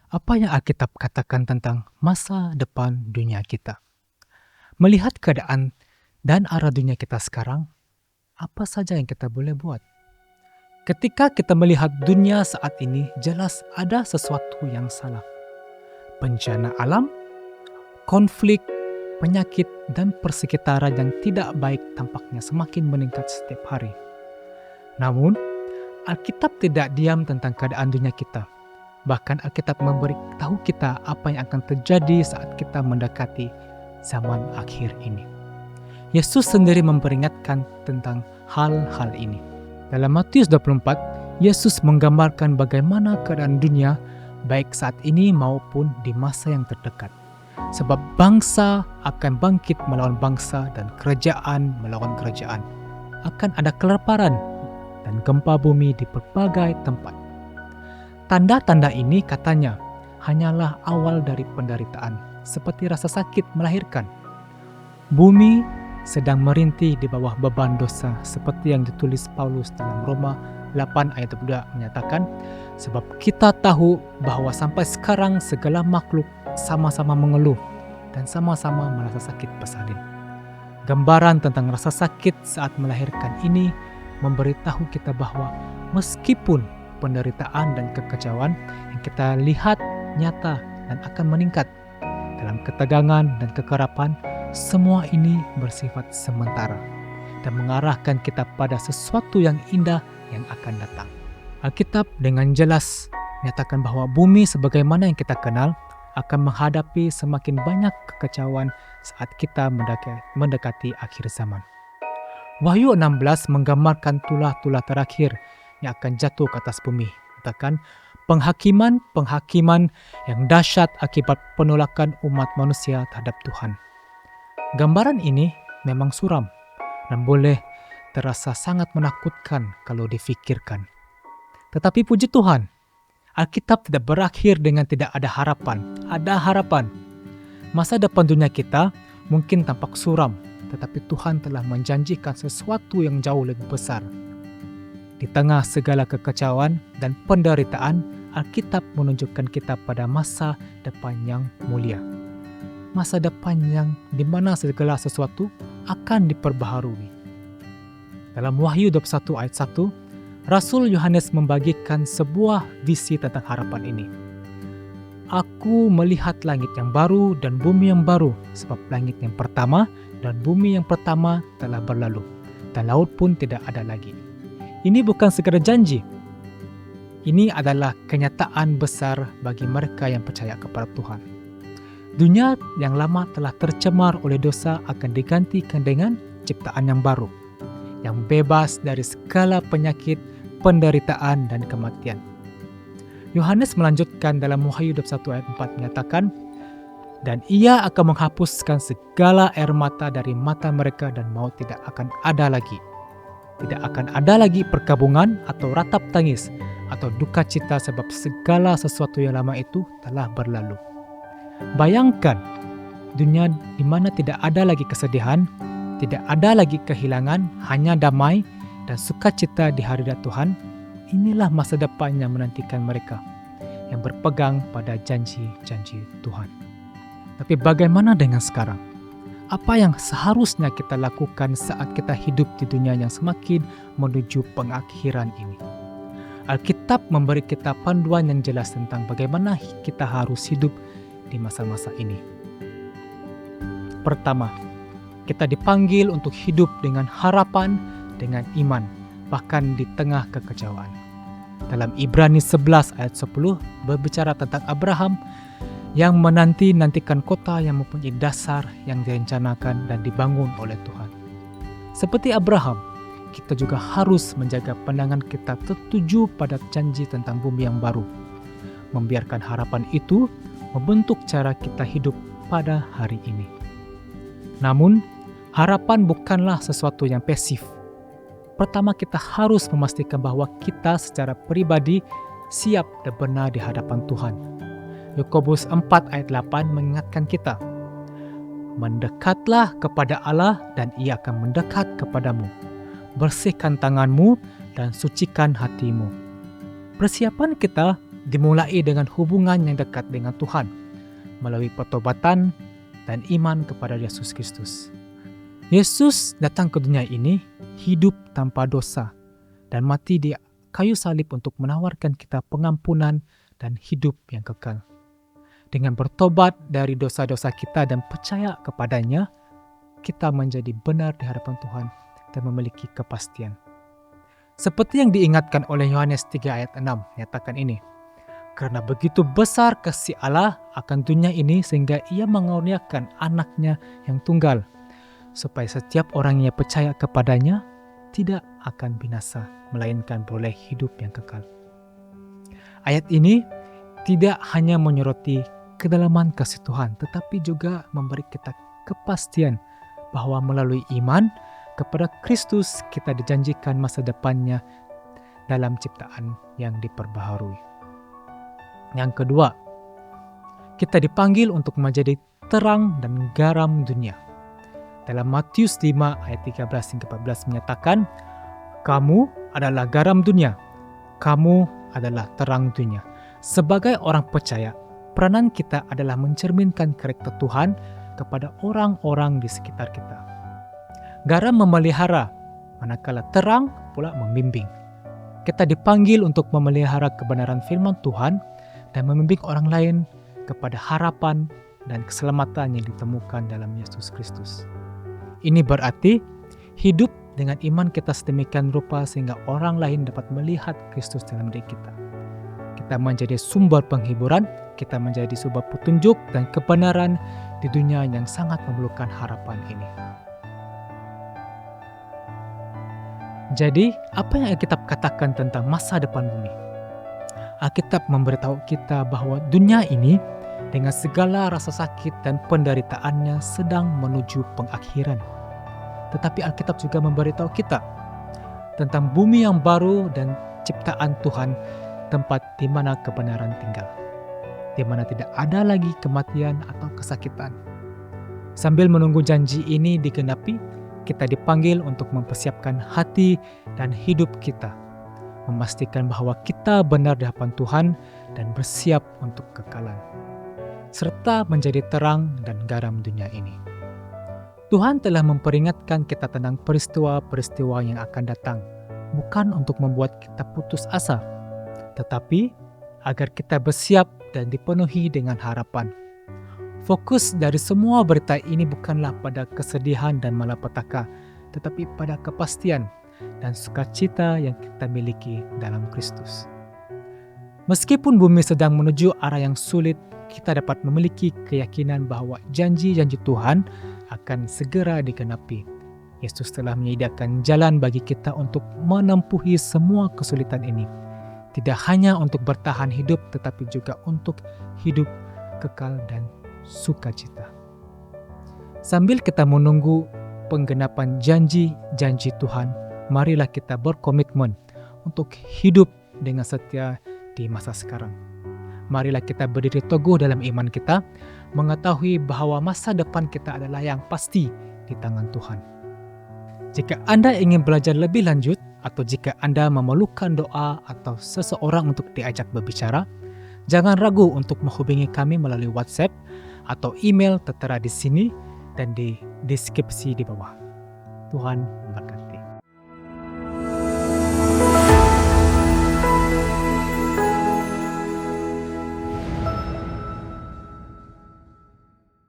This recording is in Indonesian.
Apa yang Alkitab katakan tentang masa depan dunia kita? Melihat keadaan dan arah dunia kita sekarang, apa saja yang kita boleh buat? Ketika kita melihat dunia saat ini, jelas ada sesuatu yang salah. Bencana alam, konflik, penyakit, dan persekitaran yang tidak baik tampaknya semakin meningkat setiap hari. Namun, Alkitab tidak diam tentang keadaan dunia kita. Bahkan Alkitab memberitahu kita apa yang akan terjadi saat kita mendekati zaman akhir ini. Yesus sendiri memperingatkan tentang hal-hal ini. Dalam Matius 24, Yesus menggambarkan bagaimana keadaan dunia baik saat ini maupun di masa yang terdekat. Sebab bangsa akan bangkit melawan bangsa dan kerajaan melawan kerajaan. Akan ada kelaparan dan gempa bumi di berbagai tempat. Tanda-tanda ini katanya hanyalah awal dari penderitaan, seperti rasa sakit melahirkan. Bumi sedang merintih di bawah beban dosa, seperti yang ditulis Paulus dalam Roma 8 ayat 2 menyatakan, sebab kita tahu bahwa sampai sekarang segala makhluk sama-sama mengeluh dan sama-sama merasa sakit bersalin. Gambaran tentang rasa sakit saat melahirkan ini memberitahu kita bahwa meskipun penderitaan dan kekecewaan yang kita lihat nyata dan akan meningkat dalam ketegangan dan kekerapan, semua ini bersifat sementara dan mengarahkan kita pada sesuatu yang indah yang akan datang. Alkitab dengan jelas menyatakan bahwa bumi sebagaimana yang kita kenal akan menghadapi semakin banyak kekecewaan saat kita mendekati akhir zaman. Wahyu 16 menggambarkan tulah-tulah terakhir yang akan jatuh ke atas bumi. Katakan penghakiman yang dahsyat akibat penolakan umat manusia terhadap Tuhan. Gambaran ini memang suram dan boleh terasa sangat menakutkan kalau difikirkan. Tetapi puji Tuhan, Alkitab tidak berakhir dengan tidak ada harapan. Ada harapan. Masa depan dunia kita mungkin tampak suram, tetapi Tuhan telah menjanjikan sesuatu yang jauh lebih besar. Di tengah segala kekecewaan dan penderitaan, Alkitab menunjukkan kita pada masa depan yang mulia. Masa depan yang di mana segala sesuatu akan diperbaharui. Dalam Wahyu 21 ayat 1, Rasul Yohanes membagikan sebuah visi tentang harapan ini. Aku melihat langit yang baru dan bumi yang baru, sebab langit yang pertama dan bumi yang pertama telah berlalu, dan laut pun tidak ada lagi. Ini bukan sekadar janji. Ini adalah kenyataan besar bagi mereka yang percaya kepada Tuhan. Dunia yang lama telah tercemar oleh dosa akan digantikan dengan ciptaan yang baru, yang bebas dari segala penyakit, penderitaan, dan kematian. Yohanes melanjutkan dalam Wahyu 21 ayat 4 menyatakan, dan ia akan menghapuskan segala air mata dari mata mereka dan maut tidak akan ada lagi. Tidak akan ada lagi perkabungan atau ratap tangis atau duka cita sebab segala sesuatu yang lama itu telah berlalu. Bayangkan dunia di mana tidak ada lagi kesedihan, tidak ada lagi kehilangan, hanya damai dan sukacita di hadirat Tuhan. Inilah masa depan yang menantikan mereka yang berpegang pada janji-janji Tuhan. Tapi bagaimana dengan sekarang? Apa yang seharusnya kita lakukan saat kita hidup di dunia yang semakin menuju pengakhiran ini? Alkitab memberi kita panduan yang jelas tentang bagaimana kita harus hidup di masa-masa ini. Pertama, kita dipanggil untuk hidup dengan harapan, dengan iman, bahkan di tengah kekecewaan. Dalam Ibrani 11 ayat 10 berbicara tentang Abraham yang menanti-nantikan kota yang mempunyai dasar yang direncanakan dan dibangun oleh Tuhan. Seperti Abraham, kita juga harus menjaga pandangan kita tertuju pada janji tentang bumi yang baru. Membiarkan harapan itu membentuk cara kita hidup pada hari ini. Namun, harapan bukanlah sesuatu yang pasif. Pertama, kita harus memastikan bahwa kita secara pribadi siap dan benar di hadapan Tuhan. Yakobus 4 ayat 8 mengingatkan kita, mendekatlah kepada Allah dan Ia akan mendekat kepadamu. Bersihkan tanganmu dan sucikan hatimu. Persiapan kita dimulai dengan hubungan yang dekat dengan Tuhan melalui pertobatan dan iman kepada Yesus Kristus. Yesus datang ke dunia ini hidup tanpa dosa dan mati di kayu salib untuk menawarkan kita pengampunan dan hidup yang kekal. Dengan bertobat dari dosa-dosa kita dan percaya kepadanya, kita menjadi benar di hadapan Tuhan dan memiliki kepastian. Seperti yang diingatkan oleh Yohanes 3 ayat 6, nyatakan ini. Karena begitu besar kasih Allah akan dunia ini sehingga ia mengaruniakan anaknya yang tunggal, supaya setiap orang yang percaya kepadanya tidak akan binasa, melainkan boleh hidup yang kekal. Ayat ini tidak hanya menyoroti kedalaman kasih Tuhan, tetapi juga memberi kita kepastian bahwa melalui iman kepada Kristus kita dijanjikan masa depannya dalam ciptaan yang diperbaharui. Yang kedua, kita dipanggil untuk menjadi terang dan garam dunia. Dalam Matius 5 ayat 13-14 menyatakan, kamu adalah garam dunia, kamu adalah terang dunia. Sebagai orang percaya, peranan kita adalah mencerminkan karakter Tuhan kepada orang-orang di sekitar kita. Garam memelihara, manakala terang pula membimbing. Kita dipanggil untuk memelihara kebenaran firman Tuhan dan membimbing orang lain kepada harapan dan keselamatan yang ditemukan dalam Yesus Kristus. Ini berarti hidup dengan iman kita sedemikian rupa sehingga orang lain dapat melihat Kristus dalam diri kita. Kita menjadi sumber penghiburan, kita menjadi sumber petunjuk dan kebenaran di dunia yang sangat memerlukan harapan ini. Jadi, apa yang Alkitab katakan tentang masa depan bumi? Alkitab memberitahu kita bahwa dunia ini dengan segala rasa sakit dan penderitaannya sedang menuju pengakhiran. Tetapi Alkitab juga memberitahu kita tentang bumi yang baru dan ciptaan Tuhan, tempat di mana kebenaran tinggal, di mana tidak ada lagi kematian atau kesakitan. Sambil menunggu janji ini digenapi, kita dipanggil untuk mempersiapkan hati dan hidup kita, memastikan bahwa kita benar di hadapan Tuhan dan bersiap untuk kekalan, serta menjadi terang dan garam dunia ini. Tuhan telah memperingatkan kita tentang peristiwa-peristiwa yang akan datang, bukan untuk membuat kita putus asa, tetapi agar kita bersiap dan dipenuhi dengan harapan. Fokus dari semua berita ini bukanlah pada kesedihan dan malapetaka, tetapi pada kepastian dan sukacita yang kita miliki dalam Kristus. Meskipun bumi sedang menuju arah yang sulit, kita dapat memiliki keyakinan bahwa janji-janji Tuhan akan segera digenapi. Yesus telah menyediakan jalan bagi kita untuk menempuhi semua kesulitan ini. Tidak hanya untuk bertahan hidup, tetapi juga untuk hidup kekal dan sukacita. Sambil kita menunggu penggenapan janji-janji Tuhan, marilah kita berkomitmen untuk hidup dengan setia di masa sekarang. Marilah kita berdiri teguh dalam iman kita, mengetahui bahwa masa depan kita adalah yang pasti di tangan Tuhan. Jika Anda ingin belajar lebih lanjut, atau jika Anda memerlukan doa atau seseorang untuk diajak berbicara, jangan ragu untuk menghubungi kami melalui WhatsApp atau email tertera di sini dan di deskripsi di bawah. Tuhan memberkati.